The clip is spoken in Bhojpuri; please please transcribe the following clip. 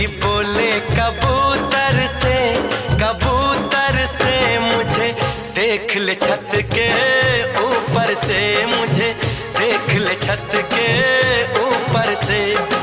बोले कबूतर से मुझे देख ले छत के ऊपर से, मुझे देख ले छत के ऊपर से।